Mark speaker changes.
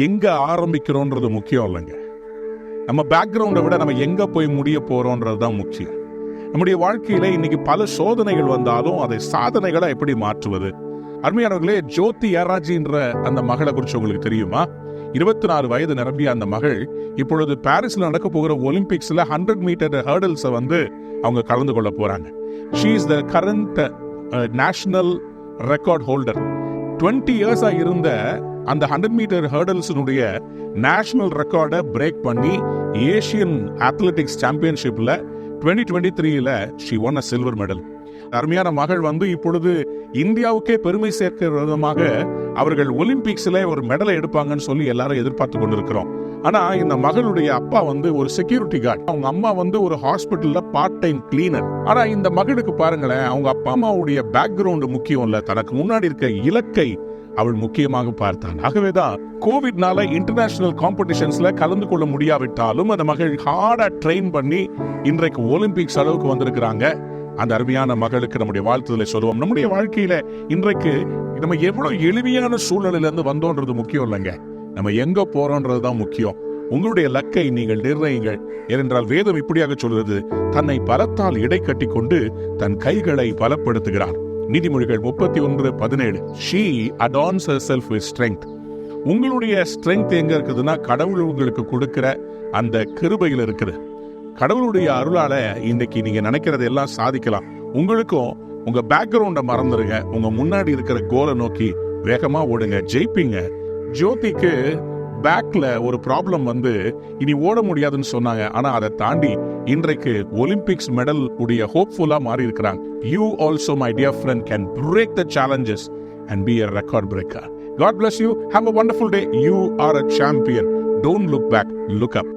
Speaker 1: எங்க ஆரம்பிக்கிறோன்றது முக்கியம் இல்லைங்க. நம்ம பேக்ரவுண்டை விட நம்ம எங்க போய் முடிய போறோன்றது தான் முக்கியம். நம்முடைய வாழ்க்கையில இன்னைக்கு பல சோதனைகள் வந்தாலும் அதை சாதனைகளை எப்படி மாற்றுவது? அருமையானவர்களே, ஜோதி யாராஜின்ற அந்த மகளை குறித்து உங்களுக்கு தெரியுமா? 24 வயது நிரம்பிய அந்த மகள் இப்பொழுது பாரிஸ்ல நடக்க போகிற ஒலிம்பிக்ஸ்ல 100 மீட்டர் ஹர்டல்ஸை அவங்க கலந்து கொள்ள போறாங்க. She is the current national record holder. 20 இயர்ஸா இருந்த அந்த 100 மீட்டர் ஹர்டல்ஸினுடைய நேஷனல் ரெக்கார்டை பிரேக் பண்ணி ஏசியன் அத்லெட்டிக்ஸ் சாம்பியன்ஷிப்ல 2023ல she won a silver medal. அருமையான மகள் இப்பொழுது இந்தியாவுக்கே பெருமை சேர்க்கிற விதமாக அவர்கள் ஒலிம்பிக்ஸ்ல ஒரு மெடலை எடுப்பாங்கன்னு சொல்லி எல்லாரும் எதிர்பார்த்து கொண்டிருக்கிறோம். ஆனா இந்த மகளுடைய அப்பா ஒரு செக்யூரிட்டி கார்டு, அவங்க அம்மா ஒரு ஹாஸ்பிட்டல்ல பார்ட் டைம் கிளீனர். ஆனா இந்த மகளுக்கு பாருங்களேன், அவங்க அப்பா அம்மாவுடைய பேக்ரவுண்ட் முக்கியம் இல்ல, தனக்கு முன்னாடி இருக்க இலக்கை அவள் முக்கியமாக பார்த்தான். ஆகவேதான் கோவிட்னால இன்டர்நேஷனல் காம்படிஷன்ஸ்ல கலந்து கொள்ள முடியாவிட்டாலும் அந்த மகள் ஹார்டா ட்ரெயின் பண்ணி இன்றைக்கு ஒலிம்பிக்ஸ் அளவுக்கு வந்திருக்கிறாங்க. அந்த அருமையான மகளுக்கு நம்முடைய வாழ்த்துதலை சொல்லுவோம். நம்முடைய வாழ்க்கையில இன்றைக்கு நம்ம எவ்வளவு எளிமையான சூழ்நிலையில இருந்து வந்தோன்றது முக்கியம் இல்லைங்க, நம்ம எங்க போறோம்ன்றதுதான் முக்கியம். உங்களுடைய லக்கை நீங்கள் நிர்ணயிங்கள். ஏனென்றால் வேதம் இப்படியாக சொல்கிறது, தன்னை பலத்தால் இடை கட்டி கொண்டு தன் கைகளை பலப்படுத்துகிறார். நீதிமொழிகள் 31:17. She adorns herself with strength. உங்களுடைய ஸ்ட்ரென்த் எங்க இருக்குதுன்னா கடவுள் உங்களுக்கு கொடுக்கிற அந்த கிருபையில் இருக்குது. கடவுளுடைய அருளால இன்னைக்கு நீங்க நினைக்கிறது எல்லாம் சாதிக்கலாம். உங்களுக்கும் உங்க பேக்ரவுண்டை மறந்துருங்க, உங்க முன்னாடி இருக்கிற கோலை நோக்கி வேகமா ஓடுங்க, ஜெயிப்பீங்க. ஜோதிக்கு பேக்ல ஒரு ப்ராப்ளம் இனி ஓட முடியாதுன்னு சொன்னாங்க. ஆனா அதை தாண்டி இன்றைக்கு ஒலிம்பிக்ஸ் மெடல் உடைய ஹோப்ஃபுல்லா மாறி இருக்கிறாங்க. You also, my dear friend, can break the challenges and be a record breaker. God bless you. Have a wonderful day. You are a champion. Don't look back. Look up.